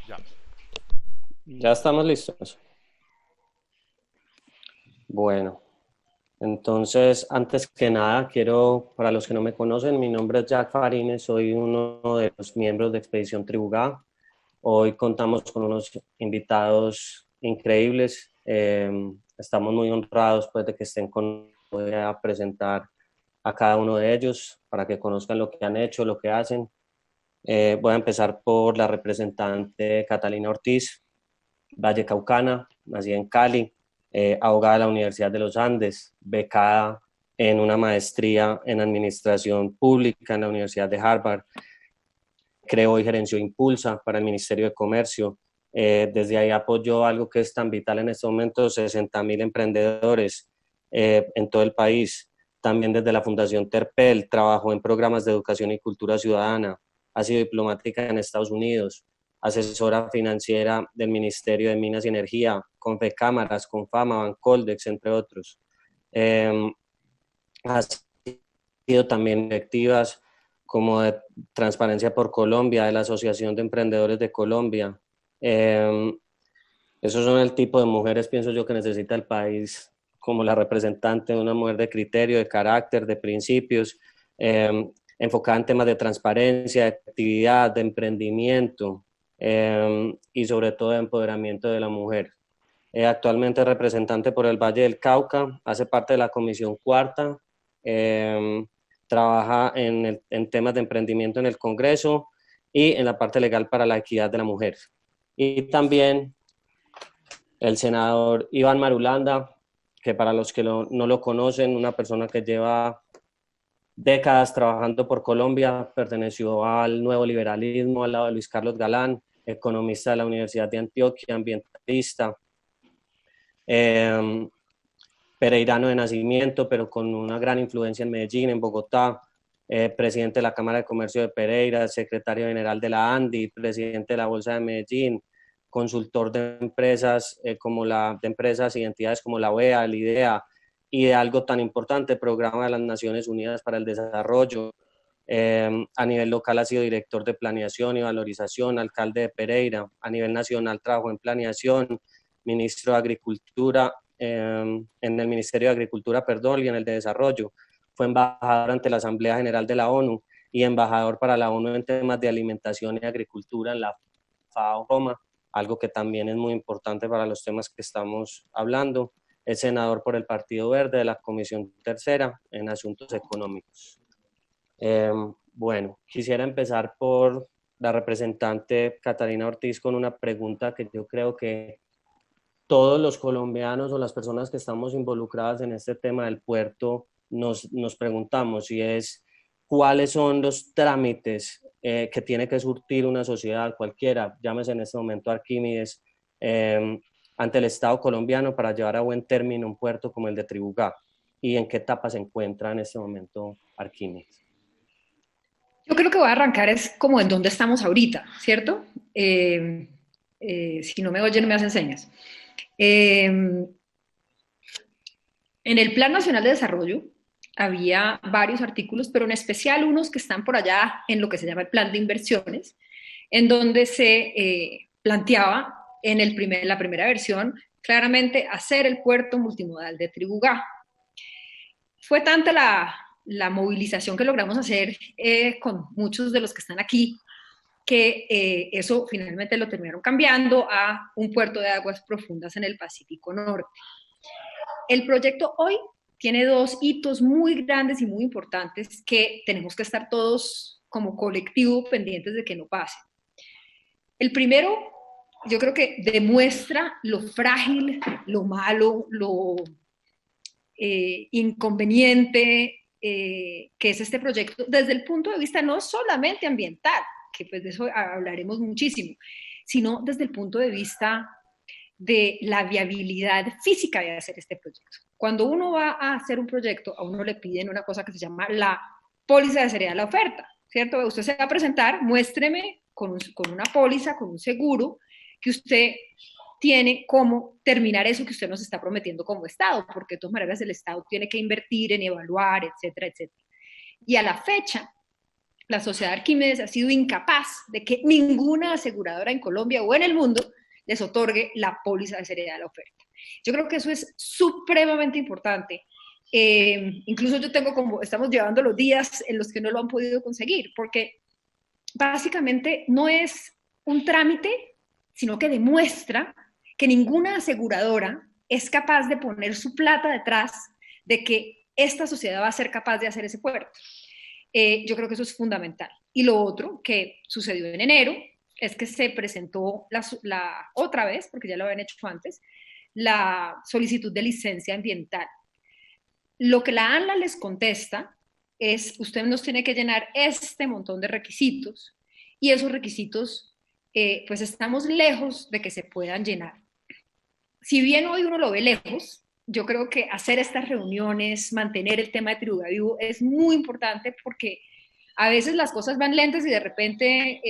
Ya. Ya estamos listos. Bueno, entonces, antes que nada, quiero, para los que no me conocen, mi nombre es Jack Farines, soy uno de los miembros de Expedición Tribugá. Hoy contamos con unos invitados increíbles. Estamos muy honrados pues, de que estén con. Voy a presentar a cada uno de ellos para que conozcan lo que han hecho, lo que hacen. Voy a empezar por la representante Catalina Ortiz, vallecaucana, nacida en Cali, abogada de la Universidad de los Andes, becada en una maestría en Administración Pública en la Universidad de Harvard, creó y gerenció Impulsa para el Ministerio de Comercio. Desde ahí apoyó algo que es tan vital en este momento, 60.000 emprendedores en todo el país. También desde la Fundación Terpel trabajó en programas de educación y cultura ciudadana, ha sido diplomática en Estados Unidos, asesora financiera del Ministerio de Minas y Energía, Confecámaras, Confama, Bancoldex, entre otros. Ha sido también directivas como de Transparencia por Colombia, de la Asociación de Emprendedores de Colombia. Esos son el tipo de mujeres, pienso yo, que necesita el país como la representante de una mujer de criterio, de carácter, de principios, enfocada en temas de transparencia, de actividad, de emprendimiento y sobre todo de empoderamiento de la mujer. Actualmente es representante por el Valle del Cauca, hace parte de la Comisión Cuarta, eh, trabaja en temas de emprendimiento en el Congreso y en la parte legal para la equidad de la mujer. Y también el senador Iván Marulanda, que para los que no lo conocen, una persona que lleva décadas trabajando por Colombia, perteneció al nuevo liberalismo al lado de Luis Carlos Galán, economista de la Universidad de Antioquia, ambientalista, eh, pereirano de nacimiento, pero con una gran influencia en Medellín, en Bogotá, presidente de la Cámara de Comercio de Pereira, secretario general de la ANDI, presidente de la Bolsa de Medellín, consultor de empresas, de empresas y entidades como la OEA, el IDEA, y de algo tan importante, Programa de las Naciones Unidas para el Desarrollo. A nivel local ha sido director de planeación y valorización, alcalde de Pereira. A nivel nacional trabajó en planeación, ministro de Agricultura, en el Ministerio de Agricultura, perdón, y en el de Desarrollo. Fue embajador ante la Asamblea General de la ONU y embajador para la ONU en temas de alimentación y agricultura en la FAO Roma, algo que también es muy importante para los temas que estamos hablando. Es senador por el Partido Verde de la Comisión Tercera en Asuntos Económicos. Eh, bueno, quisiera empezar por la representante Catalina Ortiz con una pregunta que yo creo que todos los colombianos o las personas que estamos involucradas en este tema del puerto nos preguntamos, y es cuáles son los trámites que tiene que surtir una sociedad cualquiera, llámese en este momento Arquímedes, eh, ante el Estado colombiano para llevar a buen término un puerto como el de Tribugá, y en qué etapa se encuentra en este momento Arquímedes. Yo creo que voy a arrancar es como en dónde estamos ahorita, ¿cierto? Si no me oyen, me hacen señas. En el Plan Nacional de Desarrollo había varios artículos, pero en especial unos que están por allá en lo que se llama el Plan de Inversiones, en donde se planteaba en la primera versión claramente hacer el puerto multimodal de Tribugá. Fue tanta la movilización que logramos hacer con muchos de los que están aquí que eso finalmente lo terminaron cambiando a un puerto de aguas profundas en el Pacífico Norte. El proyecto hoy tiene dos hitos muy grandes y muy importantes que tenemos que estar todos como colectivo pendientes de que no pase. El primero, yo creo que demuestra lo frágil, lo malo, lo inconveniente que es este proyecto desde el punto de vista no solamente ambiental, que pues de eso hablaremos muchísimo, sino desde el punto de vista de la viabilidad física de hacer este proyecto. Cuando uno va a hacer un proyecto, a uno le piden una cosa que se llama la póliza de seriedad de la oferta, ¿cierto? Usted se va a presentar, muéstreme con una póliza, con un seguro, que usted tiene cómo terminar eso que usted nos está prometiendo como Estado, porque de todas maneras el Estado tiene que invertir en evaluar, etcétera, etcétera. Y a la fecha, la sociedad Arquímedes ha sido incapaz de que ninguna aseguradora en Colombia o en el mundo les otorgue la póliza de seriedad de la oferta. Yo creo que eso es supremamente importante. Incluso yo tengo como, estamos llevando los días en los que no lo han podido conseguir, porque básicamente no es un trámite, sino que demuestra que ninguna aseguradora es capaz de poner su plata detrás de que esta sociedad va a ser capaz de hacer ese puerto. Yo creo que eso es fundamental. Y lo otro que sucedió en enero es que se presentó otra vez, porque ya lo habían hecho antes, la solicitud de licencia ambiental. Lo que la ANLA les contesta es, usted nos tiene que llenar este montón de requisitos y esos requisitos, pues estamos lejos de que se puedan llenar. Si bien hoy uno lo ve lejos, yo creo que hacer estas reuniones, mantener el tema de Tribuga vivo es muy importante porque a veces las cosas van lentas y de repente,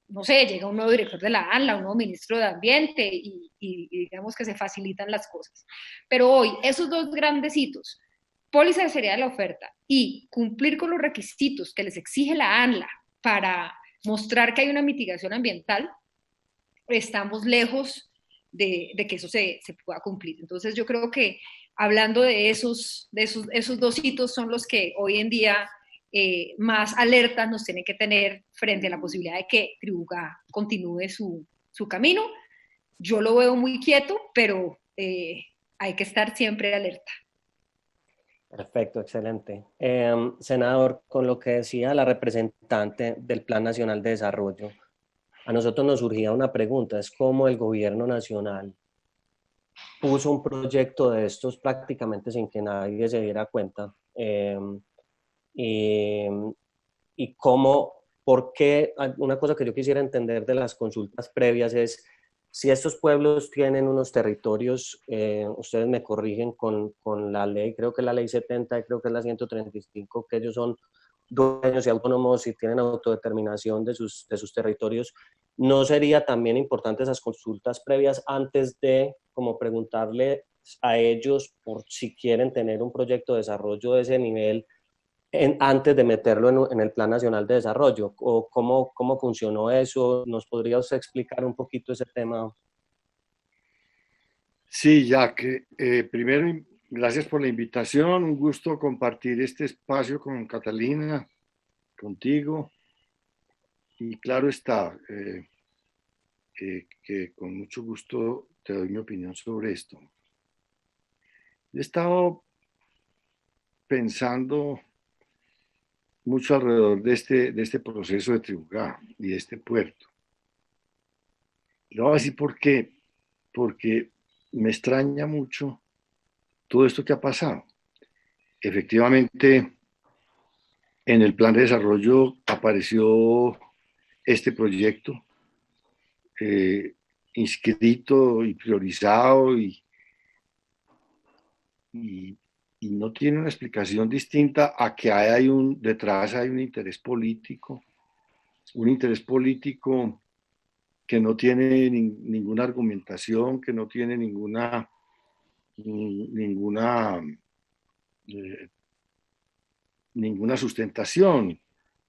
no sé, llega un nuevo director de la ANLA, un nuevo ministro de Ambiente y digamos que se facilitan las cosas. Pero hoy, esos dos grandes hitos, póliza de seriedad de la oferta y cumplir con los requisitos que les exige la ANLA para mostrar que hay una mitigación ambiental, estamos lejos de que eso se pueda cumplir. Entonces yo creo que hablando de esos dos hitos son los que hoy en día más alertas nos tienen que tener frente a la posibilidad de que Tribuga continúe su camino. Yo lo veo muy quieto, pero hay que estar siempre alerta. Perfecto, excelente. Senador, con lo que decía la representante del Plan Nacional de Desarrollo, a nosotros nos surgía una pregunta, es cómo el gobierno nacional puso un proyecto de estos prácticamente sin que nadie se diera cuenta. Y, y cómo, por qué, una cosa que yo quisiera entender de las consultas previas es, si estos pueblos tienen unos territorios, ustedes me corrigen con la ley, creo que es la ley 70, creo que es la 135, que ellos son dueños y autónomos y tienen autodeterminación de sus territorios, ¿no sería también importante esas consultas previas antes de como preguntarle a ellos por si quieren tener un proyecto de desarrollo de ese nivel antes de meterlo en el Plan Nacional de Desarrollo? ¿O cómo funcionó eso? ¿Nos podría usted explicar un poquito ese tema? Sí, Jack, primero, gracias por la invitación. Un gusto compartir este espacio con Catalina, contigo. Y claro está, que con mucho gusto te doy mi opinión sobre esto. He estado pensando mucho alrededor de este proceso de Tribuga y de este puerto. Y lo voy a decir por qué. Porque me extraña mucho todo esto que ha pasado. Efectivamente, en el plan de desarrollo apareció este proyecto inscrito y priorizado y no tiene una explicación distinta a que detrás hay un interés político que no tiene ninguna argumentación, que no tiene ninguna sustentación.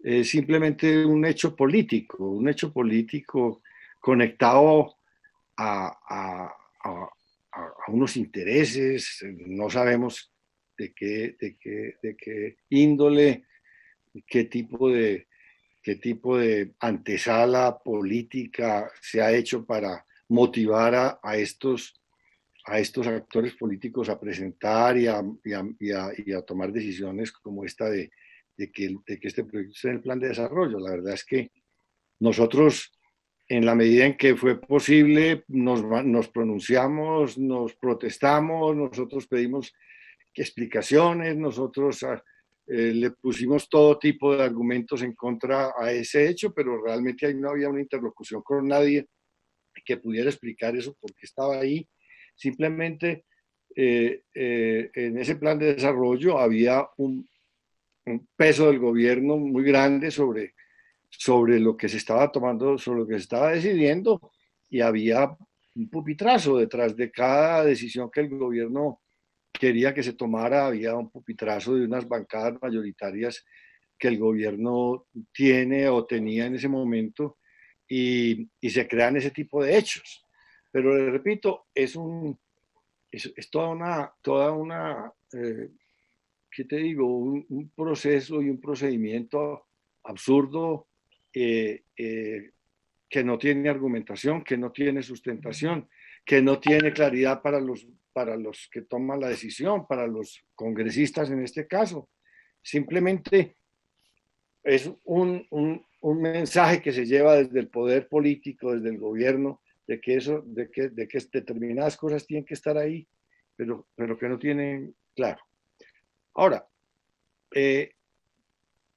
Es simplemente un hecho político conectado a unos intereses, no sabemos de qué índole, qué tipo de antesala política se ha hecho para motivar a estos actores políticos a presentar y a tomar decisiones como esta de que este proyecto esté en el plan de desarrollo. La verdad es que nosotros, en la medida en que fue posible, nos pronunciamos, nos protestamos, nosotros pedimos explicaciones, nosotros le pusimos todo tipo de argumentos en contra a ese hecho, pero realmente ahí no había una interlocución con nadie que pudiera explicar eso porque estaba ahí. Simplemente en ese plan de desarrollo había un peso del gobierno muy grande sobre lo que se estaba tomando, sobre lo que se estaba decidiendo, y había un pupitrazo detrás de cada decisión que el gobierno quería que se tomara, había un pupitrazo de unas bancadas mayoritarias que el gobierno tiene o tenía en ese momento y se crean ese tipo de hechos. Pero le repito, es toda una ¿qué te digo? Un proceso y un procedimiento absurdo que no tiene argumentación, que no tiene sustentación, que no tiene claridad para los que toman la decisión, para los congresistas en este caso. Simplemente es un mensaje que se lleva desde el poder político, desde el gobierno, de que determinadas cosas tienen que estar ahí, pero que no tienen claro. Ahora,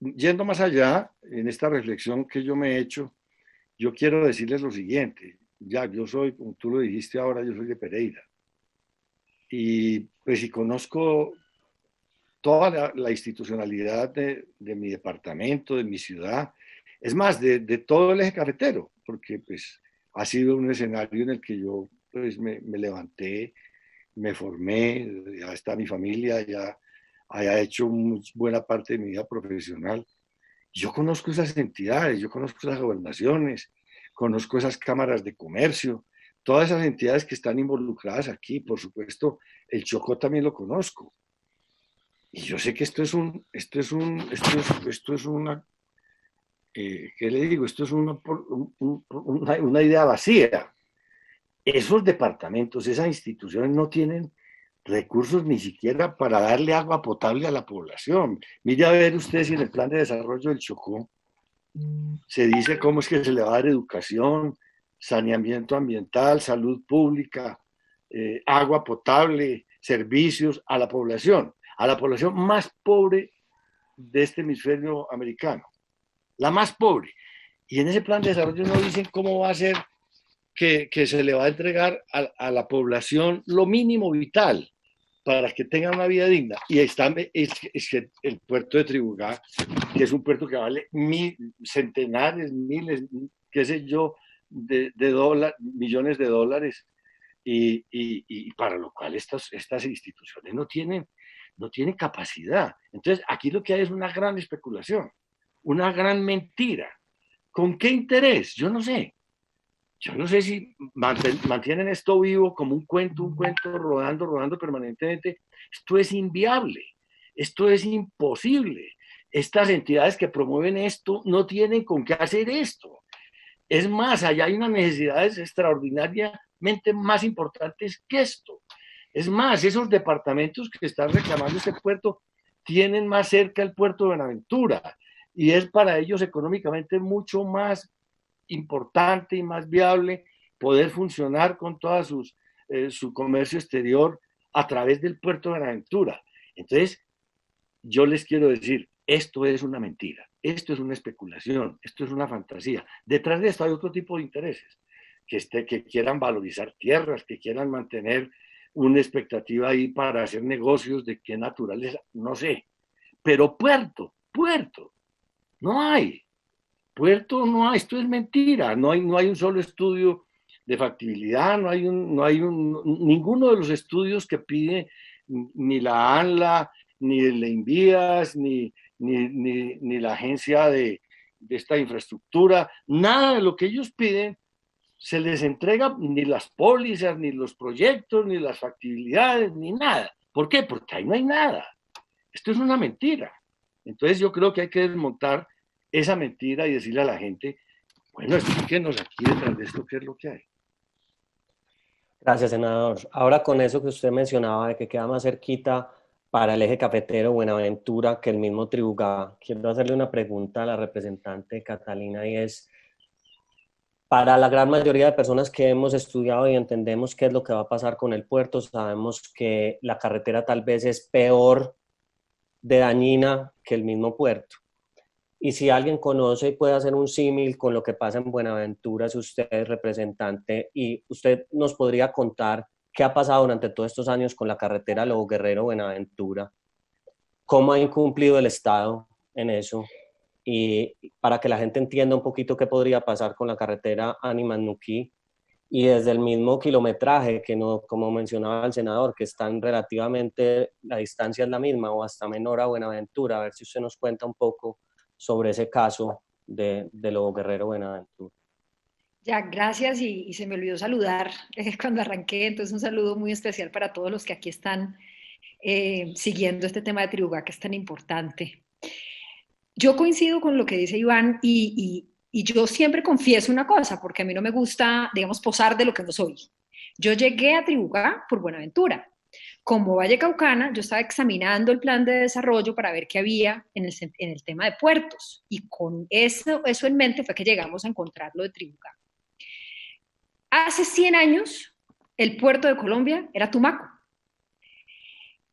yendo más allá, en esta reflexión que yo me he hecho, yo quiero decirles lo siguiente. Ya, yo soy, como tú lo dijiste ahora, yo soy de Pereira. Y pues si conozco toda la institucionalidad de mi departamento, de mi ciudad, es más, de todo el eje cafetero, porque pues ha sido un escenario en el que yo pues me levanté, me formé, ya está mi familia, ya haya hecho buena parte de mi vida profesional. Yo conozco esas entidades, yo conozco esas gobernaciones, conozco esas cámaras de comercio, todas esas entidades que están involucradas aquí, por supuesto, el Chocó también lo conozco. Y yo sé que esto es una, ¿qué le digo? Esto es una idea vacía. Esos departamentos, esas instituciones no tienen recursos ni siquiera para darle agua potable a la población. Mire a ver usted si en el plan de desarrollo del Chocó se dice cómo es que se le va a dar educación, saneamiento ambiental, salud pública, agua potable, servicios a la población más pobre de este hemisferio americano, la más pobre. Y en ese plan de desarrollo no dicen cómo va a ser que se le va a entregar a la población lo mínimo vital para que tengan una vida digna. Y está es que el puerto de Tribugá, que es un puerto que vale centenares, miles, qué sé yo, de millones de dólares, y para lo cual estas instituciones no tienen capacidad. Entonces, aquí lo que hay es una gran especulación, una gran mentira. ¿Con qué interés? Yo no sé. Yo no sé si mantienen esto vivo como un cuento rodando permanentemente. Esto es inviable, esto es imposible. Estas entidades que promueven esto no tienen con qué hacer esto. Es más, allá hay unas necesidades extraordinariamente más importantes que esto. Es más, esos departamentos que están reclamando este puerto tienen más cerca el puerto de Buenaventura y es para ellos económicamente mucho más importante y más viable poder funcionar con toda su comercio exterior a través del puerto de Buenaventura. Entonces, yo les quiero decir, esto es una mentira, esto es una especulación, esto es una fantasía. Detrás de esto hay otro tipo de intereses, que quieran valorizar tierras, que quieran mantener una expectativa ahí para hacer negocios de qué naturaleza, no sé. Pero puerto, no hay. Puerto no hay, esto es mentira, no hay un solo estudio de factibilidad, no hay ninguno de los estudios que pide ni la ANLA, ni el Envías, ni la agencia de esta infraestructura, nada de lo que ellos piden se les entrega, ni las pólizas, ni los proyectos, ni las factibilidades, ni nada. ¿Por qué? Porque ahí no hay nada. Esto es una mentira. Entonces yo creo que hay que desmontar esa mentira y decirle a la gente, bueno, explíquenos aquí detrás de esto qué es lo que hay. Gracias, senador. Ahora con eso que usted mencionaba de que queda más cerquita para el eje cafetero Buenaventura que el mismo Tribugá, quiero hacerle una pregunta a la representante Catalina y es, para la gran mayoría de personas que hemos estudiado y entendemos qué es lo que va a pasar con el puerto, sabemos que la carretera tal vez es peor de dañina que el mismo puerto. Y si alguien conoce y puede hacer un símil con lo que pasa en Buenaventura, si usted es representante, y usted nos podría contar qué ha pasado durante todos estos años con la carretera Lobo Guerrero-Buenaventura, cómo ha incumplido el Estado en eso, y para que la gente entienda un poquito qué podría pasar con la carretera Animas-Nuquí, y desde el mismo kilometraje, que no, como mencionaba el senador, que están relativamente, la distancia es la misma o hasta menor a Buenaventura, a ver si usted nos cuenta un poco sobre ese caso de Lobo Guerrero Buenaventura. Ya, gracias y se me olvidó saludar cuando arranqué, entonces un saludo muy especial para todos los que aquí están siguiendo este tema de Tribuga que es tan importante. Yo coincido con lo que dice Iván y yo siempre confieso una cosa, porque a mí no me gusta, digamos, posar de lo que no soy. Yo llegué a Tribuga por Buenaventura. Como vallecaucana, yo estaba examinando el plan de desarrollo para ver qué había en el tema de puertos y con eso en mente fue que llegamos a encontrar lo de Tribuga. Hace 100 años, el puerto de Colombia era Tumaco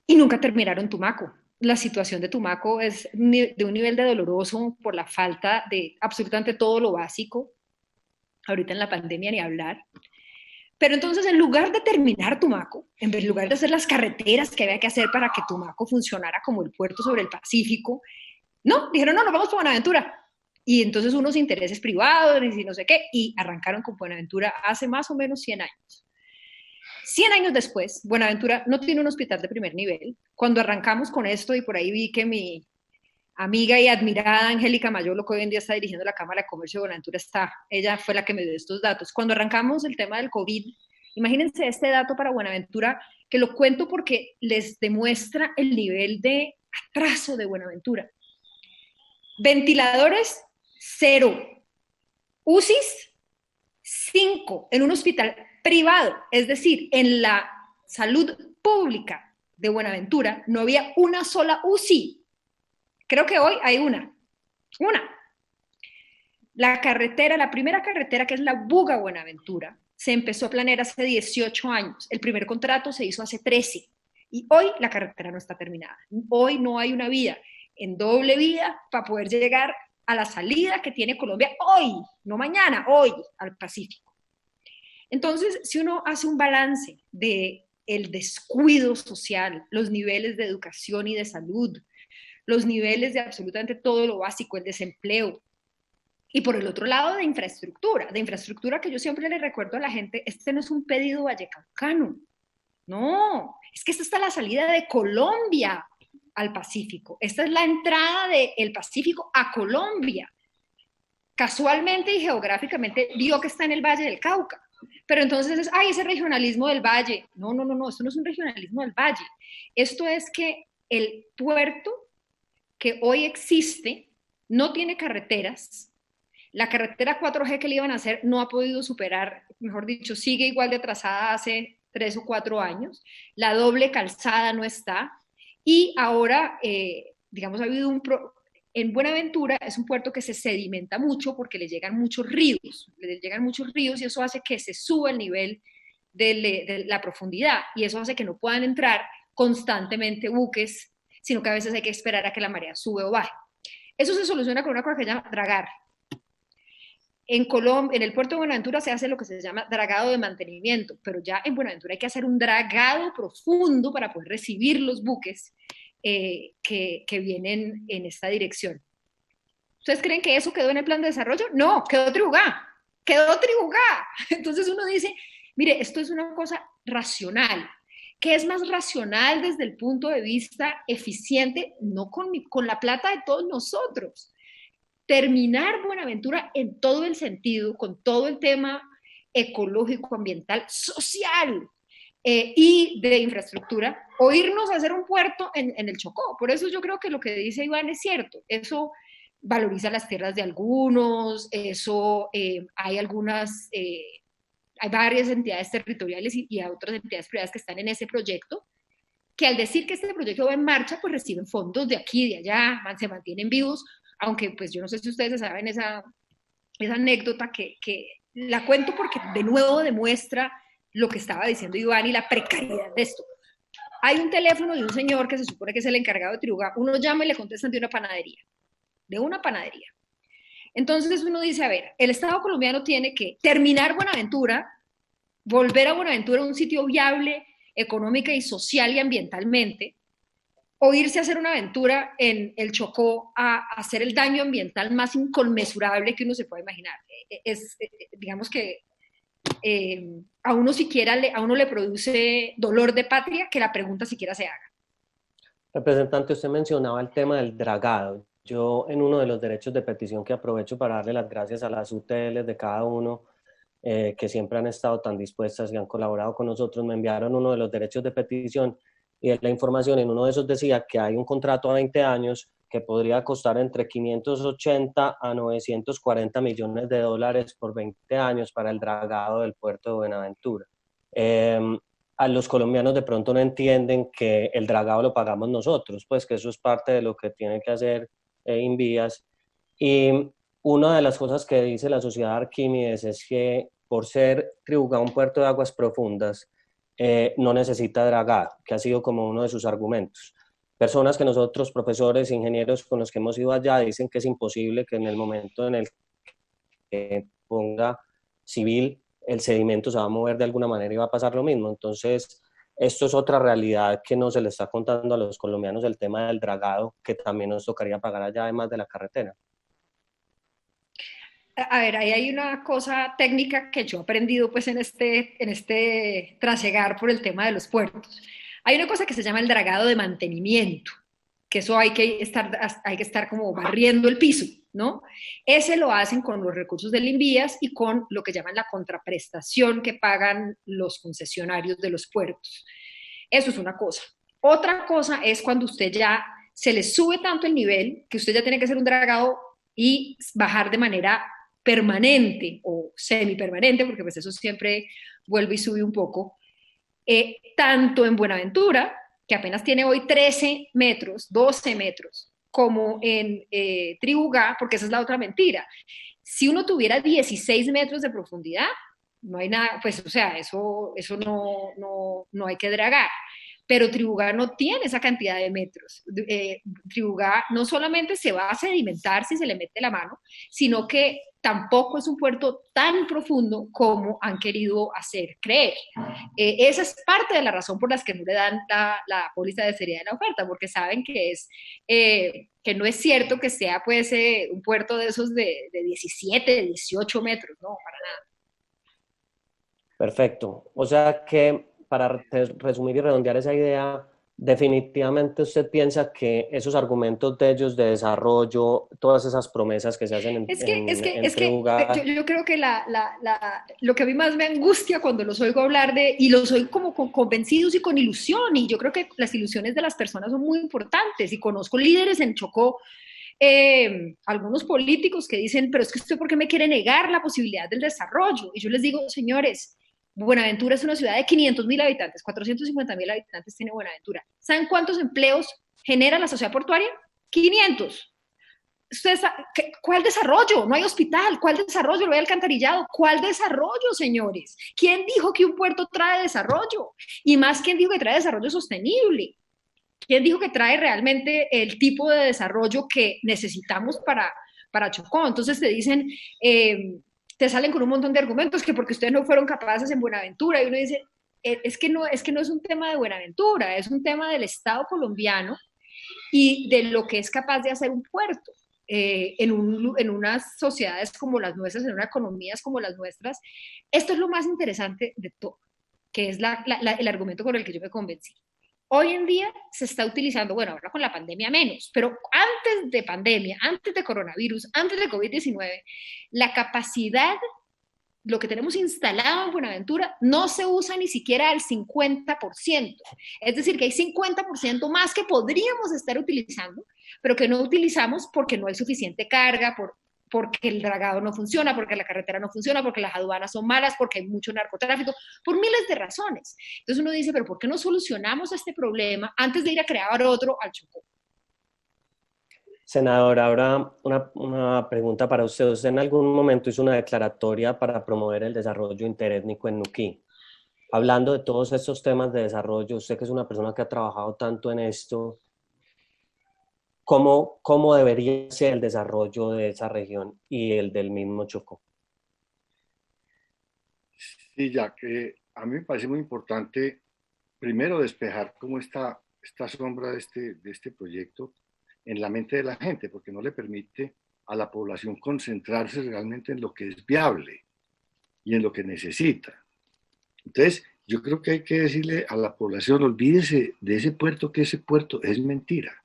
y nunca terminaron Tumaco. La situación de Tumaco es de un nivel de doloroso por la falta de absolutamente todo lo básico. Ahorita en la pandemia ni hablar. Pero entonces, en lugar de terminar Tumaco, en lugar de hacer las carreteras que había que hacer para que Tumaco funcionara como el puerto sobre el Pacífico, no, dijeron, no, nos vamos por Buenaventura. Y entonces unos intereses privados y no sé qué, y arrancaron con Buenaventura hace más o menos 100 años. 100 años después, Buenaventura no tiene un hospital de primer nivel. Cuando arrancamos con esto, y por ahí vi que mi amiga y admirada Angélica Mayolo, que hoy en día está dirigiendo la Cámara de Comercio de Buenaventura, ella fue la que me dio estos datos. Cuando arrancamos el tema del COVID, imagínense este dato para Buenaventura, que lo cuento porque les demuestra el nivel de atraso de Buenaventura. Ventiladores, 0. UCIs, 5 en un hospital privado, es decir, en la salud pública de Buenaventura no había una sola UCI. Creo que hoy hay una. La carretera, la primera carretera, que es la Buga-Buenaventura, se empezó a planear hace 18 años. El primer contrato se hizo hace 13. Y hoy la carretera no está terminada. Hoy no hay una vía en doble vía para poder llegar a la salida que tiene Colombia hoy, no mañana, hoy, al Pacífico. Entonces, si uno hace un balance de el descuido social, los niveles de educación y de salud, los niveles de absolutamente todo lo básico, el desempleo, y por el otro lado de infraestructura que yo siempre le recuerdo a la gente, este no es un pedido vallecaucano, no, es que esta está la salida de Colombia al Pacífico, esta es la entrada del Pacífico a Colombia. Casualmente y geográficamente vio que está en el Valle del Cauca, pero entonces es, ese regionalismo del Valle, no, esto no es un regionalismo del Valle, esto es que el puerto que hoy existe no tiene carreteras, la carretera 4G que le iban a hacer no ha podido superar, mejor dicho, sigue igual de atrasada hace 3 o 4 años, la doble calzada no está, y ahora, digamos, ha habido en Buenaventura es un puerto que se sedimenta mucho porque le llegan muchos ríos y eso hace que se suba el nivel de la profundidad y eso hace que no puedan entrar constantemente buques, sino que a veces hay que esperar a que la marea sube o baje. Eso se soluciona con una cosa que se llama dragar. En el puerto de Buenaventura se hace lo que se llama dragado de mantenimiento, pero ya en Buenaventura hay que hacer un dragado profundo para poder recibir los buques que vienen en esta dirección. ¿Ustedes creen que eso quedó en el plan de desarrollo? No, quedó Tribuga. Entonces uno dice, mire, esto es una cosa racional. ¿Qué es más racional desde el punto de vista eficiente? No con la plata de todos nosotros. Terminar Buenaventura en todo el sentido, con todo el tema ecológico, ambiental, social y de infraestructura, o irnos a hacer un puerto en el Chocó. Por eso yo creo que lo que dice Iván es cierto. Eso valoriza las tierras de algunos, eso hay varias entidades territoriales y otras entidades privadas que están en ese proyecto, que al decir que este proyecto va en marcha, pues reciben fondos de aquí y de allá, se mantienen vivos, aunque pues yo no sé si ustedes saben esa anécdota que la cuento porque de nuevo demuestra lo que estaba diciendo Iván y la precariedad de esto. Hay un teléfono de un señor que se supone que es el encargado de Tribuga, uno llama y le contestan de una panadería. Entonces uno dice, a ver, el Estado colombiano tiene que terminar Buenaventura, volver a Buenaventura un sitio viable económica y social y ambientalmente, o irse a hacer una aventura en el Chocó a hacer el daño ambiental más inconmensurable que uno se puede imaginar. Digamos que a uno le produce dolor de patria que la pregunta siquiera se haga. Representante, usted mencionaba el tema del dragado. yo en uno de los derechos de petición, que aprovecho para darle las gracias a las UTL de cada uno, que siempre han estado tan dispuestas y han colaborado con nosotros, me enviaron uno de los derechos de petición y la información en uno de esos decía que hay un contrato a 20 años que podría costar entre 580 a 940 millones de dólares por 20 años para el dragado del puerto de Buenaventura. A los colombianos de pronto no entienden que el dragado lo pagamos nosotros, pues que eso es parte de lo que tiene que hacer Invías. Y una de las cosas que dice la sociedad Arquímedes es que por ser Tribuga un puerto de aguas profundas, no necesita dragado, que ha sido como uno de sus argumentos. Personas que nosotros, profesores, ingenieros con los que hemos ido allá, dicen que es imposible que en el momento en el que ponga civil, el sedimento se va a mover de alguna manera y va a pasar lo mismo. Entonces, esto es otra realidad que no se le está contando a los colombianos, el tema del dragado, que también nos tocaría pagar allá, además de la carretera. A ver, ahí hay una cosa técnica que yo he aprendido pues en este trasegar por el tema de los puertos. Hay una cosa que se llama el dragado de mantenimiento, que eso hay que estar como barriendo el piso, ¿no? Ese lo hacen con los recursos del Invías y con lo que llaman la contraprestación que pagan los concesionarios de los puertos. Eso es una cosa. Otra cosa es cuando usted ya se le sube tanto el nivel que usted ya tiene que hacer un dragado y bajar de manera permanente o semipermanente, porque pues eso siempre vuelve y sube un poco, tanto en Buenaventura, que apenas tiene hoy 13 metros, 12 metros, como en Tribugá, porque esa es la otra mentira. Si uno tuviera 16 metros de profundidad, no hay nada, pues o sea, eso no hay que dragar. Pero Tribugá no tiene esa cantidad de metros. Tribugá no solamente se va a sedimentar si se le mete la mano, sino que tampoco es un puerto tan profundo como han querido hacer creer. Esa es parte de la razón por las que no le dan la póliza de seriedad de la oferta, porque saben que no es cierto que sea pues un puerto de esos de 17, de 18 metros, no, para nada. Perfecto. O sea que, para resumir y redondear esa idea, definitivamente usted piensa que esos argumentos de ellos de desarrollo, todas esas promesas que se hacen en Tribuga... yo creo que lo que a mí más me angustia cuando los oigo hablar y los oigo como convencidos y con ilusión, y yo creo que las ilusiones de las personas son muy importantes, y conozco líderes en Chocó, algunos políticos que dicen, pero es que usted ¿por qué me quiere negar la posibilidad del desarrollo? Y yo les digo, señores, Buenaventura es una ciudad de 500.000 habitantes, 450.000 habitantes tiene Buenaventura. ¿Saben cuántos empleos genera la sociedad portuaria? 500. ¿Ustedes, cuál desarrollo? No hay hospital. ¿Cuál desarrollo? No hay alcantarillado. ¿Cuál desarrollo, señores? ¿Quién dijo que un puerto trae desarrollo? Y más, ¿quién dijo que trae desarrollo sostenible? ¿Quién dijo que trae realmente el tipo de desarrollo que necesitamos para Chocó? Entonces te dicen... te salen con un montón de argumentos que porque ustedes no fueron capaces en Buenaventura, y uno dice, es que no es un tema de Buenaventura, es un tema del Estado colombiano y de lo que es capaz de hacer un puerto. En unas sociedades como las nuestras, en unas economías como las nuestras, esto es lo más interesante de todo, que es el argumento con el que yo me convencí. Hoy en día se está utilizando, bueno, ahora con la pandemia menos, pero antes de pandemia, antes de coronavirus, antes de COVID-19, la capacidad, lo que tenemos instalado en Buenaventura, no se usa ni siquiera al 50%. Es decir, que hay 50% más que podríamos estar utilizando, pero que no utilizamos porque no hay suficiente carga, porque el dragado no funciona, porque la carretera no funciona, porque las aduanas son malas, porque hay mucho narcotráfico, por miles de razones. Entonces uno dice, pero ¿por qué no solucionamos este problema antes de ir a crear otro al Chocó? Senadora, ahora una pregunta para usted. Usted en algún momento hizo una declaratoria para promover el desarrollo interétnico en Nuquí. Hablando de todos estos temas de desarrollo, usted que es una persona que ha trabajado tanto en esto, ¿cómo debería ser el desarrollo de esa región y el del mismo Chocó? Sí, ya que a mí me parece muy importante, primero, despejar cómo está esta sombra de este proyecto en la mente de la gente, porque no le permite a la población concentrarse realmente en lo que es viable y en lo que necesita. Entonces, yo creo que hay que decirle a la población, olvídese de ese puerto, que ese puerto es mentira.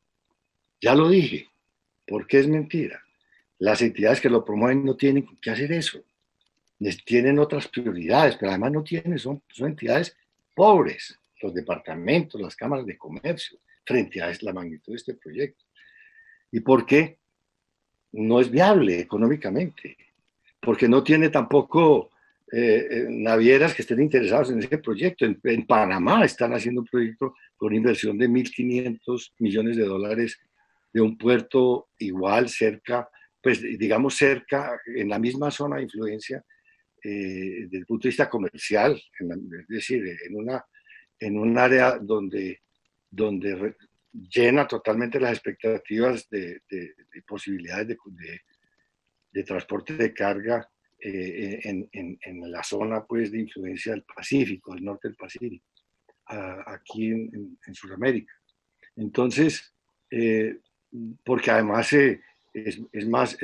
Ya lo dije, ¿Por qué es mentira? Las entidades que lo promueven no tienen que hacer eso. Tienen otras prioridades, pero además no tienen, son entidades pobres, los departamentos, las cámaras de comercio, frente a la magnitud de este proyecto. ¿Y por qué? No es viable económicamente, porque no tiene tampoco navieras que estén interesadas en ese proyecto. En Panamá están haciendo un proyecto con inversión de 1.500 millones de dólares de un puerto igual cerca, pues digamos cerca, en la misma zona de influencia desde el punto de vista comercial, es decir, en un área donde llena totalmente las expectativas de posibilidades de transporte de carga en la zona pues, de influencia del Pacífico, del norte del Pacífico, aquí en Sudamérica. Entonces, porque además es más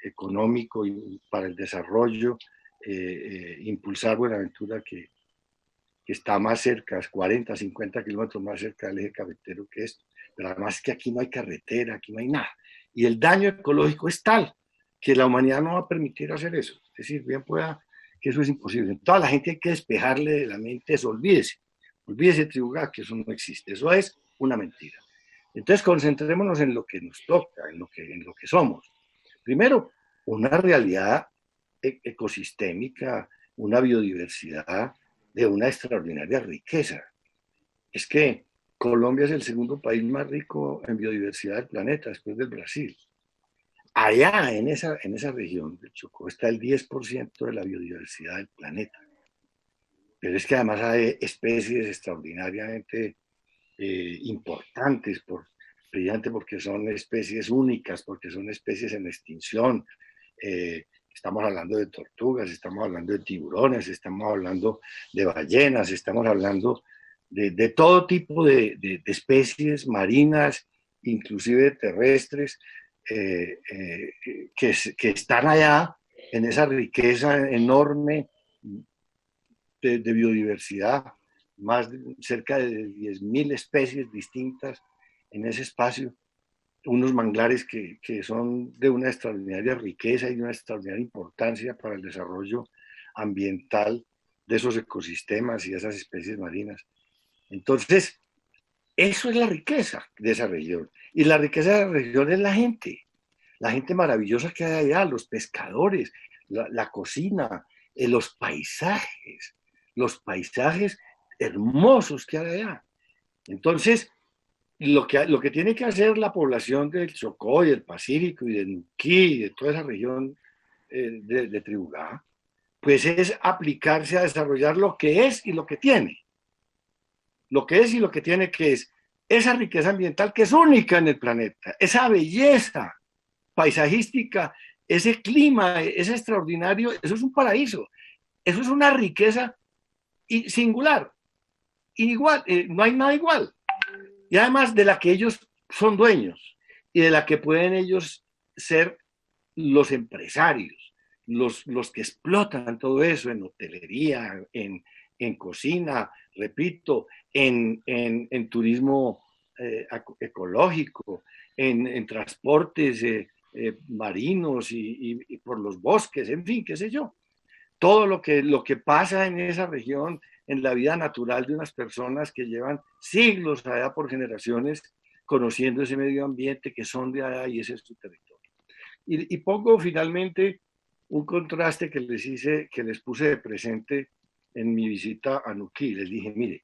económico y para el desarrollo, impulsar Buenaventura que está más cerca, 40, 50 kilómetros más cerca del eje cafetero que esto. Pero además es que aquí no hay carretera, aquí no hay nada. Y el daño ecológico es tal que la humanidad no va a permitir hacer eso. Es decir, bien pueda que eso es imposible. Toda la gente hay que despejarle de la mente eso, olvídese Tribuga, que eso no existe, eso es una mentira. Entonces concentrémonos en lo que nos toca, en lo que somos. Primero, una realidad ecosistémica, una biodiversidad de una extraordinaria riqueza. Es que Colombia es el segundo país más rico en biodiversidad del planeta, después del Brasil. Allá, en esa región del Chocó, está el 10% de la biodiversidad del planeta. Pero es que además hay especies extraordinariamente importantes, precisamente porque son especies únicas, porque son especies en extinción. Estamos hablando de tortugas, estamos hablando de tiburones, estamos hablando de ballenas, estamos hablando de todo tipo de especies marinas, inclusive terrestres, que están allá en esa riqueza enorme de biodiversidad, cerca de 10.000 especies distintas en ese espacio, unos manglares que son de una extraordinaria riqueza y de una extraordinaria importancia para el desarrollo ambiental de esos ecosistemas y de esas especies marinas. Entonces, eso es la riqueza de esa región. Y la riqueza de la región es la gente maravillosa que hay allá, los pescadores, la cocina, los paisajes hermosos que hay allá. Entonces, lo que tiene que hacer la población del Chocó y del Pacífico y de Nuquí y de toda esa región de Tribugá, pues es aplicarse a desarrollar lo que es y lo que tiene. Lo que es y lo que tiene, que es esa riqueza ambiental que es única en el planeta, esa belleza paisajística, ese clima, ese extraordinario, eso es un paraíso, eso es una riqueza singular, igual, no hay nada igual. Y además de la que ellos son dueños y de la que pueden ellos ser los empresarios, los que explotan todo eso en hotelería, en cocina, repito, en turismo ecológico, en transportes marinos y por los bosques, en fin, qué sé yo. Todo lo que pasa en esa región, en la vida natural de unas personas que llevan siglos allá por generaciones conociendo ese medio ambiente, que son de allá y ese es su territorio. Y pongo finalmente un contraste que les puse de presente en mi visita a Nuquí. Les dije, mire,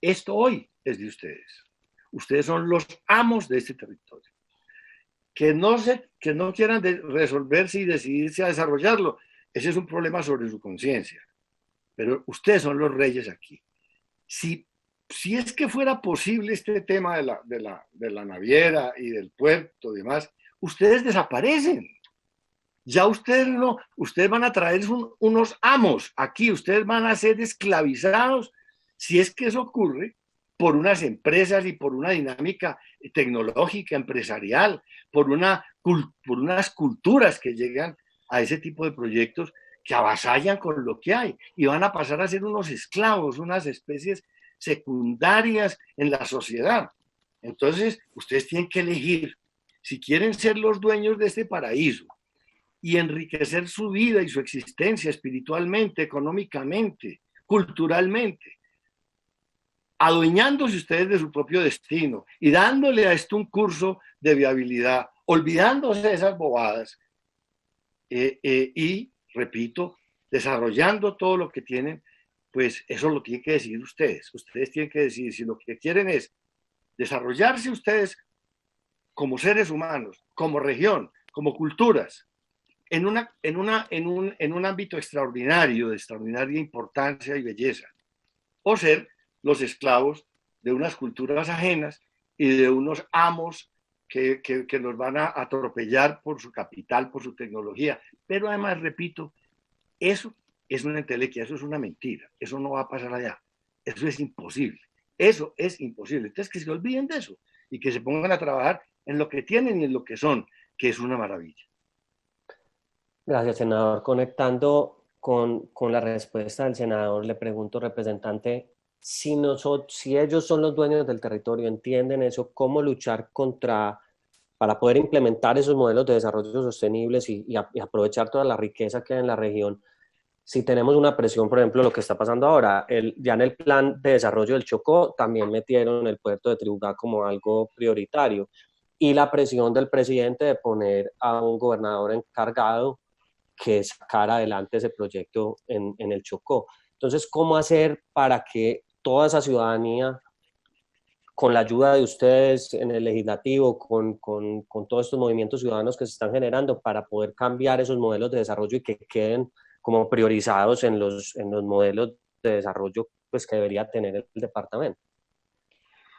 esto hoy es de ustedes. Ustedes son los amos de este territorio. Que no quieran resolverse y decidirse a desarrollarlo, ese es un problema sobre su conciencia. Pero ustedes son los reyes aquí. Si es que fuera posible este tema de la naviera y del puerto y demás, ustedes desaparecen. Ya ustedes van a traer unos amos aquí, ustedes van a ser esclavizados, si es que eso ocurre, por unas empresas y por una dinámica tecnológica, empresarial, por unas culturas que llegan a ese tipo de proyectos que avasallan con lo que hay y van a pasar a ser unos esclavos, unas especies secundarias en la sociedad. Entonces, ustedes tienen que elegir si quieren ser los dueños de este paraíso y enriquecer su vida y su existencia espiritualmente, económicamente, culturalmente, adueñándose ustedes de su propio destino y dándole a esto un curso de viabilidad, olvidándose de esas bobadas y, repito, desarrollando todo lo que tienen, pues eso lo tienen que decidir ustedes. Ustedes tienen que decidir si lo que quieren es desarrollarse ustedes como seres humanos, como región, como culturas, en un ámbito extraordinario, de extraordinaria importancia y belleza, o ser los esclavos de unas culturas ajenas y de unos amos que nos van a atropellar por su capital, por su tecnología. Pero además, repito, eso es una entelequia, eso es una mentira, eso no va a pasar allá, eso es imposible, eso es imposible. Entonces, que se olviden de eso y que se pongan a trabajar en lo que tienen y en lo que son, que es una maravilla. Gracias, senador. Conectando con la respuesta del senador, le pregunto, representante, si ellos son los dueños del territorio, entienden eso, ¿cómo luchar para poder implementar esos modelos de desarrollo sostenibles y aprovechar toda la riqueza que hay en la región? Si tenemos una presión, por ejemplo, lo que está pasando ahora, ya en el plan de desarrollo del Chocó también metieron el puerto de Tribugá como algo prioritario, y la presión del presidente de poner a un gobernador encargado que sacara adelante ese proyecto en el Chocó. Entonces, ¿cómo hacer para que toda esa ciudadanía, con la ayuda de ustedes en el legislativo, con todos estos movimientos ciudadanos que se están generando, para poder cambiar esos modelos de desarrollo y que queden como priorizados en los modelos de desarrollo pues, que debería tener el departamento?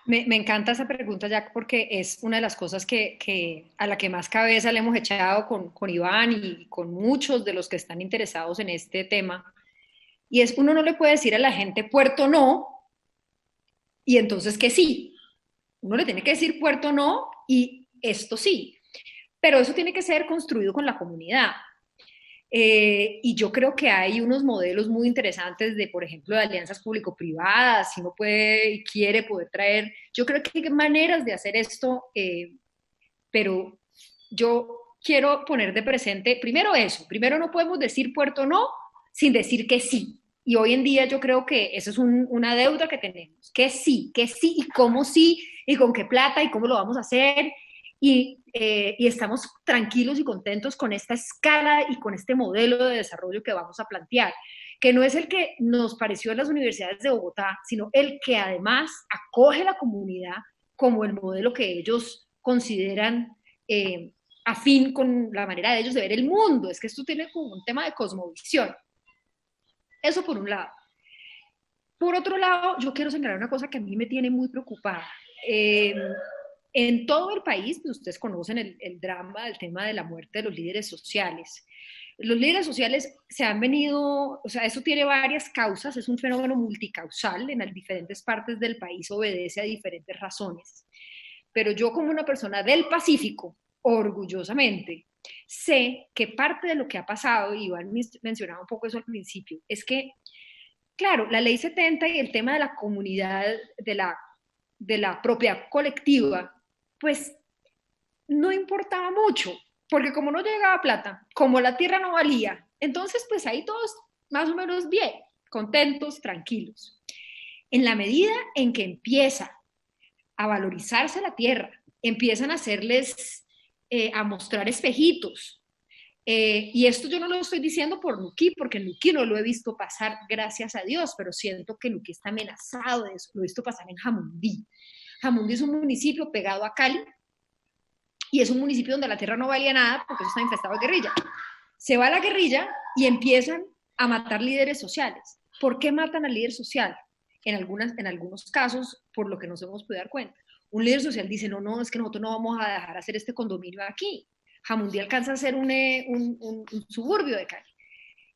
Me encanta esa pregunta, Jack, porque es una de las cosas a la que más cabeza le hemos echado con Iván y con muchos de los que están interesados en este tema. Y es, uno no le puede decir a la gente puerto no, y entonces que sí. Uno le tiene que decir puerto no y esto sí. Pero eso tiene que ser construido con la comunidad. Y yo creo que hay unos modelos muy interesantes de, por ejemplo, de alianzas público-privadas, si uno puede y quiere poder traer, yo creo que hay maneras de hacer esto, pero yo quiero poner de presente, primero eso, primero no podemos decir puerto no sin decir que sí. Y hoy en día yo creo que eso es una deuda que tenemos, que sí, y cómo sí, y con qué plata, y cómo lo vamos a hacer, y estamos tranquilos y contentos con esta escala y con este modelo de desarrollo que vamos a plantear, que no es el que nos pareció en las universidades de Bogotá, sino el que además acoge la comunidad como el modelo que ellos consideran afín con la manera de ellos de ver el mundo. Es que esto tiene como un tema de cosmovisión. Eso por un lado. Por otro lado, yo quiero señalar una cosa que a mí me tiene muy preocupada. En todo el país, pues ustedes conocen el drama del tema de la muerte de los líderes sociales. Los líderes sociales se han venido, o sea, eso tiene varias causas, es un fenómeno multicausal, en las diferentes partes del país obedece a diferentes razones. Pero yo como una persona del Pacífico, orgullosamente, sé que parte de lo que ha pasado, y Iván mencionaba un poco eso al principio, es que, claro, la ley 70 y el tema de la comunidad, de la propiedad colectiva, pues no importaba mucho, porque como no llegaba plata, como la tierra no valía, entonces pues ahí todos más o menos bien, contentos, tranquilos. En la medida en que empieza a valorizarse la tierra, empiezan a hacerles, a mostrar espejitos. Y esto yo no lo estoy diciendo por Nuquí, porque Nuquí no lo he visto pasar, gracias a Dios, pero siento que Nuquí está amenazado de eso. Lo he visto pasar en Jamundí. Jamundí es un municipio pegado a Cali y es un municipio donde la tierra no valía nada porque eso está infestado de guerrilla. Se va la guerrilla y empiezan a matar líderes sociales. ¿Por qué matan al líder social? En algunos casos, por lo que nos hemos podido dar cuenta. Un líder social dice, no, es que nosotros no vamos a dejar hacer este condominio aquí. Jamundí alcanza a ser un suburbio de Cali,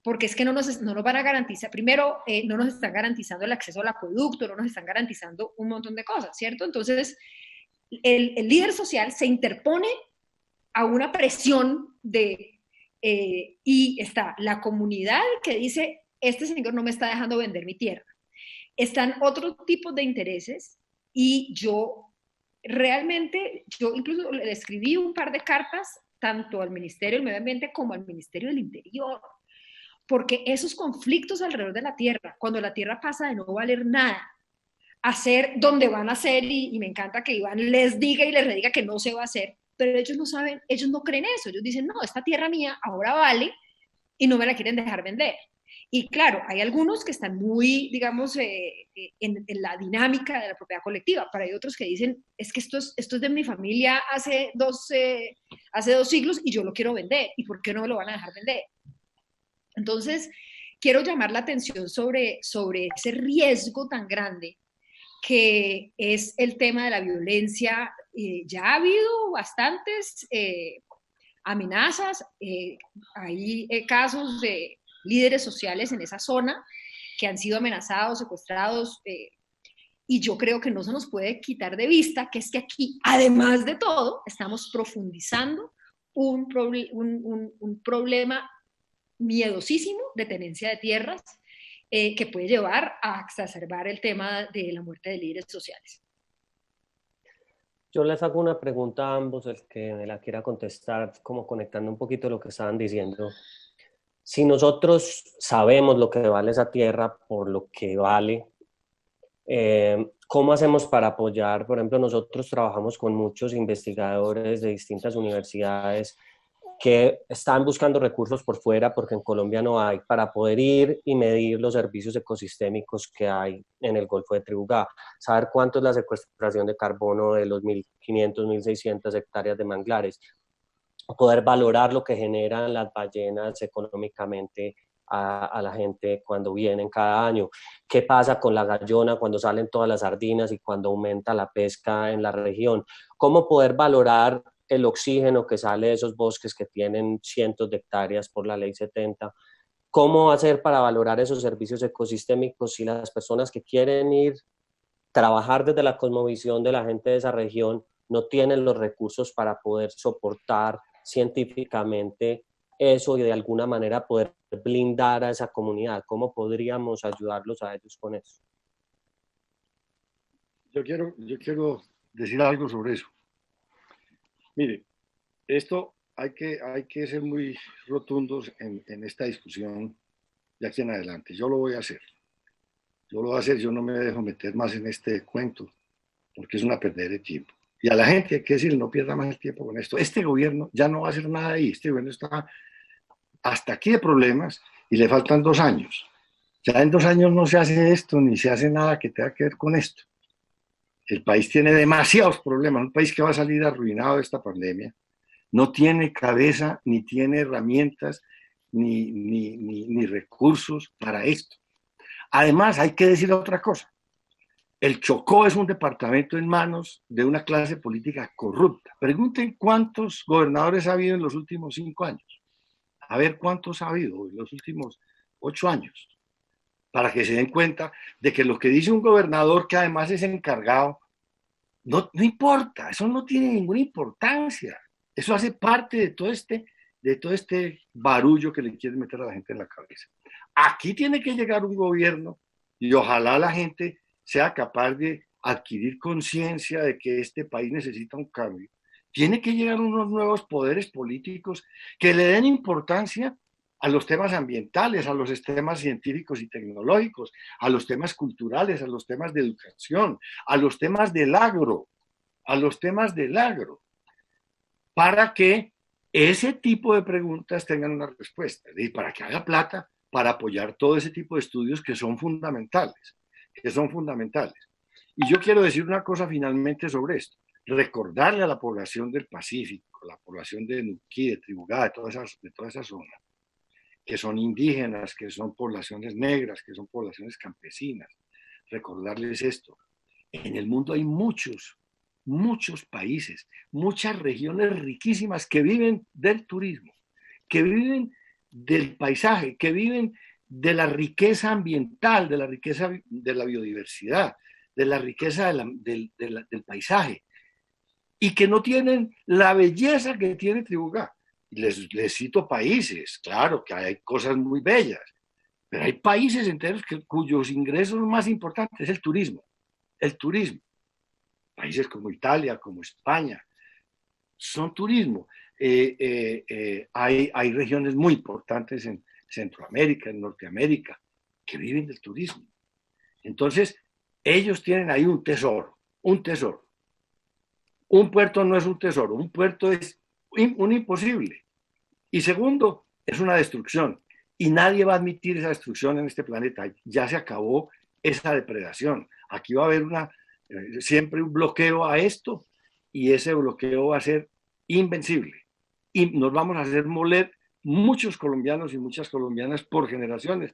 porque es que no nos van a garantizar, primero, no nos están garantizando el acceso al acueducto, no nos están garantizando un montón de cosas, ¿cierto? Entonces, el líder social se interpone a una presión y está la comunidad que dice, este señor no me está dejando vender mi tierra. Están otros tipos de intereses y yo realmente yo incluso le escribí un par de cartas tanto al Ministerio del Medio Ambiente como al Ministerio del Interior, porque esos conflictos alrededor de la tierra, cuando la tierra pasa de no valer nada, a ser donde van a ser, y me encanta que Iván les diga y les rediga que no se va a hacer, pero ellos no saben, ellos no creen eso, ellos dicen, no, esta tierra mía ahora vale y no me la quieren dejar vender. Y claro, hay algunos que están muy, digamos, en la dinámica de la propiedad colectiva, pero hay otros que dicen, es que esto es de mi familia hace dos siglos y yo lo quiero vender, ¿y por qué no me lo van a dejar vender? Entonces, quiero llamar la atención sobre ese riesgo tan grande que es el tema de la violencia. Ya ha habido bastantes amenazas, hay casos de líderes sociales en esa zona que han sido amenazados, secuestrados, y yo creo que no se nos puede quitar de vista que es que aquí, además de todo, estamos profundizando un problema miedosísimo de tenencia de tierras que puede llevar a exacerbar el tema de la muerte de líderes sociales. Yo les hago una pregunta a ambos, el que me la quiera contestar, como conectando un poquito lo que estaban diciendo. Si nosotros sabemos lo que vale esa tierra por lo que vale, ¿cómo hacemos para apoyar? Por ejemplo, nosotros trabajamos con muchos investigadores de distintas universidades que están buscando recursos por fuera, porque en Colombia no hay, para poder ir y medir los servicios ecosistémicos que hay en el Golfo de Tribugá, saber cuánto es la secuestración de carbono de los 1.500, 1.600 hectáreas de manglares, poder valorar lo que generan las ballenas económicamente a la gente cuando vienen cada año, qué pasa con la gallona cuando salen todas las sardinas y cuando aumenta la pesca en la región, cómo poder valorar el oxígeno que sale de esos bosques que tienen cientos de hectáreas por la ley 70, cómo hacer para valorar esos servicios ecosistémicos si las personas que quieren ir trabajar desde la cosmovisión de la gente de esa región no tienen los recursos para poder soportar científicamente eso y de alguna manera poder blindar a esa comunidad. ¿Cómo podríamos ayudarlos a ellos con eso? Yo quiero decir algo sobre eso. Mire, esto hay que ser muy rotundos en esta discusión de aquí en adelante. Yo lo voy a hacer. Yo no me dejo meter más en este cuento, porque es una pérdida de tiempo. Y a la gente hay que decir, no pierda más el tiempo con esto. Este gobierno ya no va a hacer nada ahí. Este gobierno está hasta aquí de problemas y le faltan 2 años. Ya en 2 años no se hace esto, ni se hace nada que tenga que ver con esto. El país tiene demasiados problemas, un país que va a salir arruinado de esta pandemia, no tiene cabeza, ni tiene herramientas, ni recursos para esto. Además, hay que decir otra cosa. El Chocó es un departamento en manos de una clase política corrupta. Pregunten cuántos gobernadores ha habido en los últimos 5 años. A ver cuántos ha habido en los últimos 8 años. Para que se den cuenta de que lo que dice un gobernador, que además es encargado, no importa, eso no tiene ninguna importancia. Eso hace parte de todo este barullo que le quieren meter a la gente en la cabeza. Aquí tiene que llegar un gobierno y ojalá la gente sea capaz de adquirir conciencia de que este país necesita un cambio. Tiene que llegar unos nuevos poderes políticos que le den importancia a los temas ambientales, a los temas científicos y tecnológicos, a los temas culturales, a los temas de educación, a los temas del agro, para que ese tipo de preguntas tengan una respuesta, y para que haga plata para apoyar todo ese tipo de estudios que son fundamentales. Y yo quiero decir una cosa finalmente sobre esto, recordarle a la población del Pacífico, la población de Nuquí, de Tribugá, de toda esa zona, que son indígenas, que son poblaciones negras, que son poblaciones campesinas, recordarles esto. En el mundo hay muchos países, muchas regiones riquísimas que viven del turismo, que viven del paisaje, que viven de la riqueza ambiental, de la riqueza de la biodiversidad, de la riqueza del paisaje, y que no tienen la belleza que tiene Tribugá. Les cito países, claro que hay cosas muy bellas, pero hay países enteros cuyos ingresos más importantes es el turismo. países como Italia, como España, son turismo. Hay regiones muy importantes en Centroamérica, en Norteamérica, que viven del turismo. Entonces, ellos tienen ahí un tesoro, un tesoro. Un puerto no es un tesoro, un puerto es un imposible. Y segundo, es una destrucción. Y nadie va a admitir esa destrucción en este planeta. Ya se acabó esa depredación. Aquí va a haber siempre un bloqueo a esto y ese bloqueo va a ser invencible. Y nos vamos a hacer moler muchos colombianos y muchas colombianas por generaciones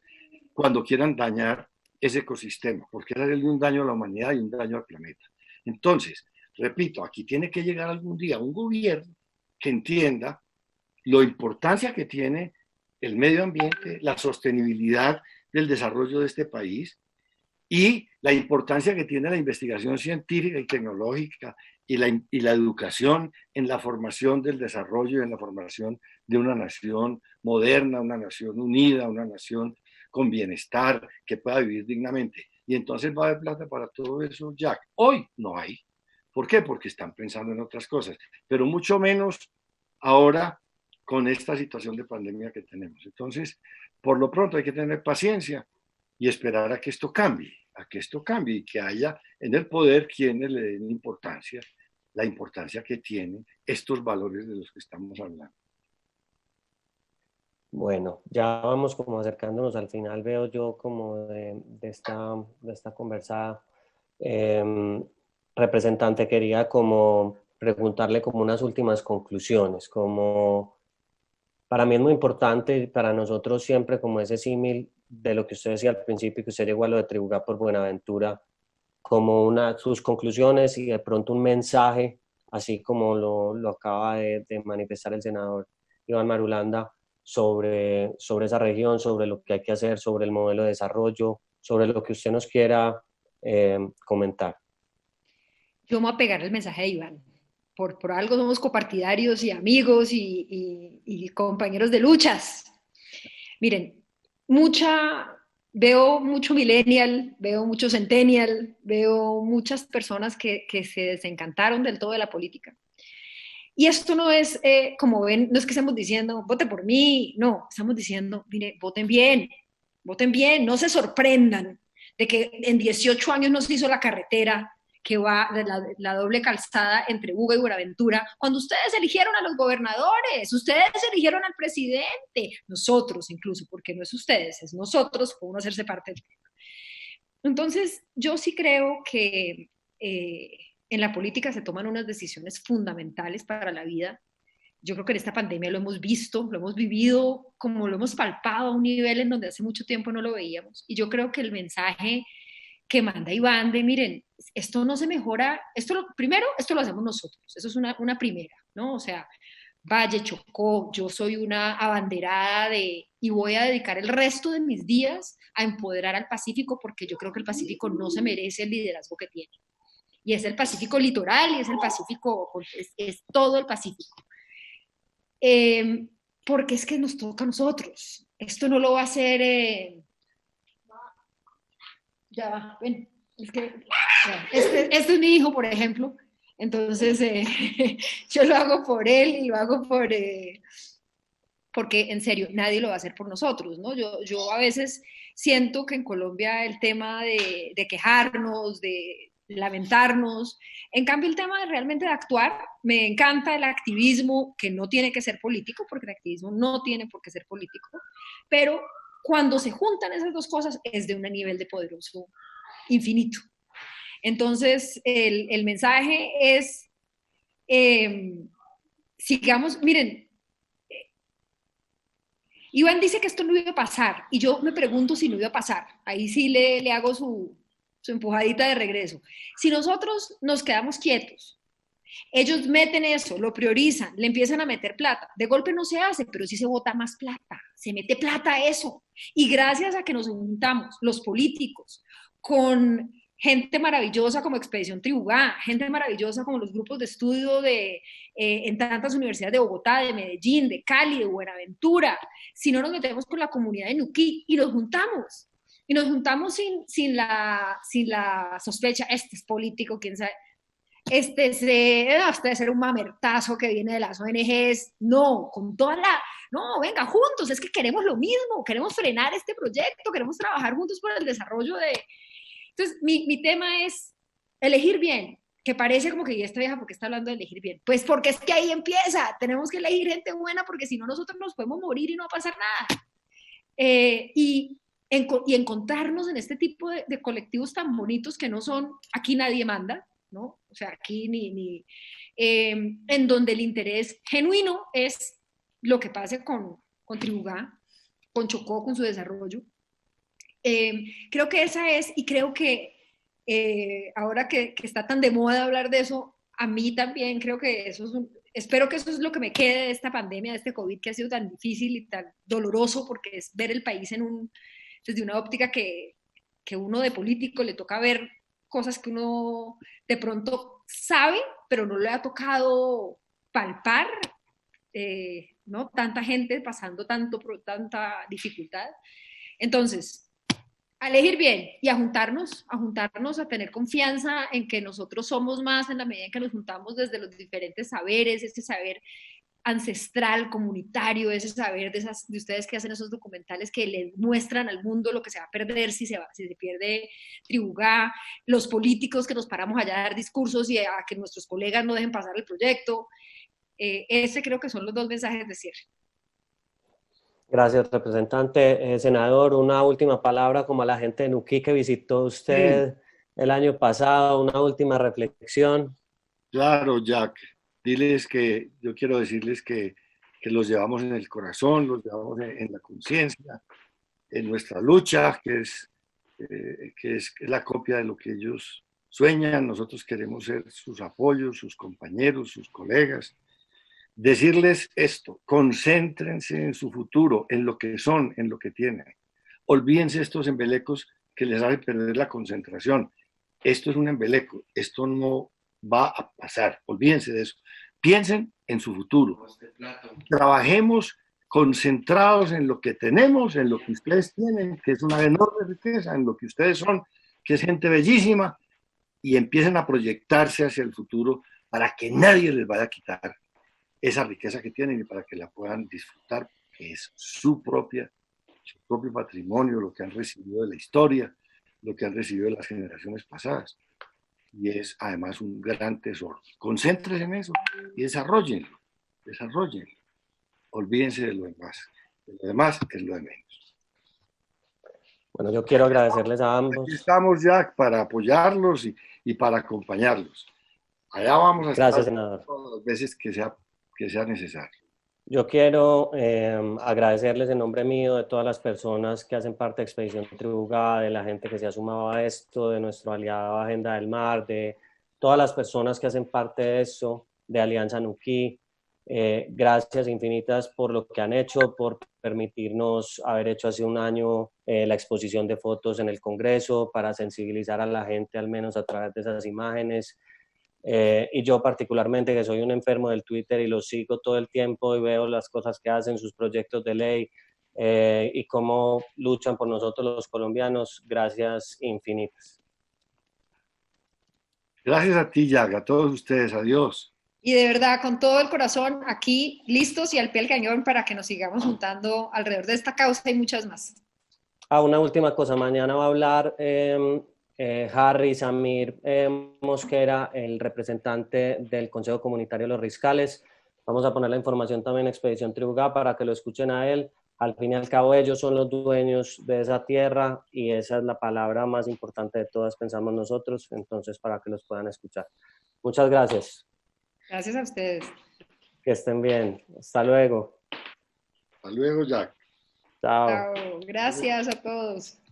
cuando quieran dañar ese ecosistema, porque es hacerle un daño a la humanidad y un daño al planeta. Entonces, repito, aquí tiene que llegar algún día un gobierno que entienda la importancia que tiene el medio ambiente, la sostenibilidad del desarrollo de este país y la importancia que tiene la investigación científica y tecnológica y la educación en la formación del desarrollo y en la formación de una nación moderna, una nación unida, una nación con bienestar, que pueda vivir dignamente. Y entonces va a haber plata para todo eso, Jack. Hoy no hay. ¿Por qué? Porque están pensando en otras cosas, pero mucho menos ahora con esta situación de pandemia que tenemos. Entonces, por lo pronto hay que tener paciencia y esperar a que esto cambie y que haya en el poder quienes le den importancia, la importancia que tienen estos valores de los que estamos hablando. Bueno, ya vamos como acercándonos al final, veo yo como de esta conversada. Representante, quería como preguntarle como unas últimas conclusiones, como para mí es muy importante, para nosotros siempre como ese símil de lo que usted decía al principio, que usted llegó a lo de Tribuga por Buenaventura, como sus conclusiones y de pronto un mensaje, así como lo acaba de manifestar el senador Iván Marulanda, sobre esa región, sobre lo que hay que hacer, sobre el modelo de desarrollo, sobre lo que usted nos quiera comentar. Yo me voy a pegar el mensaje de Iván. Por algo somos copartidarios y amigos y compañeros de luchas. Miren, veo mucho millennial, veo mucho centennial, veo muchas personas que se desencantaron del todo de la política. Y esto no es, como ven, no es que estemos diciendo, vote por mí, no, estamos diciendo, mire, voten bien, no se sorprendan de que en 18 años no se hizo la carretera que va de la doble calzada entre Buga y Buenaventura, cuando ustedes eligieron a los gobernadores, ustedes eligieron al presidente, nosotros incluso, porque no es ustedes, es nosotros, podemos hacerse parte del tema. Entonces, yo sí creo que en la política se toman unas decisiones fundamentales para la vida. Yo creo que en esta pandemia lo hemos visto, lo hemos vivido, como lo hemos palpado a un nivel en donde hace mucho tiempo no lo veíamos. Y yo creo que el mensaje que manda Iván de, miren, esto no se mejora, primero, esto lo hacemos nosotros, eso es una primera, ¿no? O sea, Valle, Chocó, yo soy una abanderada y voy a dedicar el resto de mis días a empoderar al Pacífico porque yo creo que el Pacífico no se merece el liderazgo que tiene. Y es el Pacífico litoral y es el Pacífico, es todo el Pacífico. Porque es que nos toca a nosotros. Esto no lo va a hacer... ya va, ven, es que este es mi hijo, por ejemplo, entonces yo lo hago por él y lo hago porque en serio, nadie lo va a hacer por nosotros, ¿no? Yo a veces siento que en Colombia el tema de quejarnos, de lamentarnos, en cambio el tema de realmente de actuar, me encanta el activismo, que no tiene que ser político, porque el activismo no tiene por qué ser político, pero cuando se juntan esas dos cosas es de un nivel de poderoso infinito. Entonces, el mensaje es, sigamos, miren, Iván dice que esto no iba a pasar, y yo me pregunto si no iba a pasar. Ahí sí le hago su empujadita de regreso. Si nosotros nos quedamos quietos, ellos meten eso, lo priorizan, le empiezan a meter plata. De golpe no se hace, pero sí se bota más plata, se mete plata a eso. Y gracias a que nos juntamos los políticos con gente maravillosa como Expedición Tribugá, gente maravillosa como los grupos de estudio en tantas universidades de Bogotá, de Medellín, de Cali, de Buenaventura, si no nos metemos con la comunidad de Nuquí y nos juntamos sin la sospecha, este es político, quién sabe. este debe ser un mamertazo que viene de las ONGs. No, con toda la, no, venga, juntos, es que queremos lo mismo, queremos frenar este proyecto, queremos trabajar juntos por el desarrollo de... Entonces, mi tema es elegir bien, que parece como que, ¿y esta vieja por qué está hablando de elegir bien? Pues porque es que ahí empieza, tenemos que elegir gente buena porque si no nosotros nos podemos morir y no va a pasar nada. Y encontrarnos en este tipo de colectivos tan bonitos que no son, aquí nadie manda, ¿no? O sea, aquí en donde el interés genuino es lo que pase con Tribugá, con Chocó, con su desarrollo. Creo que esa es, y creo que ahora que está tan de moda hablar de eso, a mí también creo que eso es espero que eso es lo que me quede de esta pandemia, de este COVID que ha sido tan difícil y tan doloroso, porque es ver el país desde una óptica que uno de político le toca ver cosas que uno de pronto sabe, pero no le ha tocado palpar, ¿no? Tanta gente pasando tanta dificultad. Entonces, a elegir bien y a juntarnos, a tener confianza en que nosotros somos más en la medida en que nos juntamos desde los diferentes saberes, ese saber ancestral, comunitario, ese saber de ustedes que hacen esos documentales que le muestran al mundo lo que se va a perder si se pierde Tribugá, los políticos que nos paramos allá a dar discursos y a que nuestros colegas no dejen pasar el proyecto. Ese creo que son los dos mensajes de cierre. Gracias, representante. Senador, una última palabra como a la gente de Nuquí que visitó usted el año pasado, una última reflexión. Claro, Jack. Diles que yo quiero decirles que los llevamos en el corazón, los llevamos en la conciencia, en nuestra lucha, que es la copia de lo que ellos sueñan. Nosotros queremos ser sus apoyos, sus compañeros, sus colegas. Decirles esto, concéntrense en su futuro, en lo que son, en lo que tienen. Olvídense estos embelecos que les hacen perder la concentración. Esto es un embeleco, esto no va a pasar, olvídense de eso. Piensen en su futuro. Trabajemos concentrados en lo que tenemos, en lo que ustedes tienen, que es una enorme riqueza, en lo que ustedes son, que es gente bellísima, y empiecen a proyectarse hacia el futuro para que nadie les vaya a quitar esa riqueza que tienen y para que la puedan disfrutar, que es su propio patrimonio, lo que han recibido de la historia, lo que han recibido de las generaciones pasadas. Y es además un gran tesoro. Concéntrense en eso y desarrollenlo. Olvídense de lo demás. Lo demás es lo de menos. Bueno, yo quiero agradecerles a ambos. Aquí estamos, Jack, para apoyarlos y para acompañarlos. Allá vamos a estar. Gracias, senador. Todas las veces que sea necesario. Yo quiero agradecerles en nombre mío, de todas las personas que hacen parte de Expedición Tribugá, de la gente que se ha sumado a esto, de nuestro aliado Agenda del Mar, de todas las personas que hacen parte de eso, de Alianza Nuquí. Gracias infinitas por lo que han hecho, por permitirnos haber hecho hace un año la exposición de fotos en el Congreso para sensibilizar a la gente, al menos a través de esas imágenes. Y yo particularmente, que soy un enfermo del Twitter y los sigo todo el tiempo y veo las cosas que hacen, sus proyectos de ley y cómo luchan por nosotros los colombianos, gracias infinitas. Gracias a ti, Jack, a todos ustedes, adiós. Y de verdad, con todo el corazón, aquí listos y al pie del cañón para que nos sigamos juntando alrededor de esta causa y muchas más. Una última cosa, mañana va a hablar Harry Samir Mosquera, el representante del Consejo Comunitario de los Riscales. Vamos a poner la información también en Expedición Tribugá para que lo escuchen a él. Al fin y al cabo ellos son los dueños de esa tierra y esa es la palabra más importante de todas, pensamos nosotros, entonces para que los puedan escuchar. Muchas gracias. Gracias a ustedes. Que estén bien. Hasta luego. Hasta luego, Jack. Chao. Chao. Gracias a todos.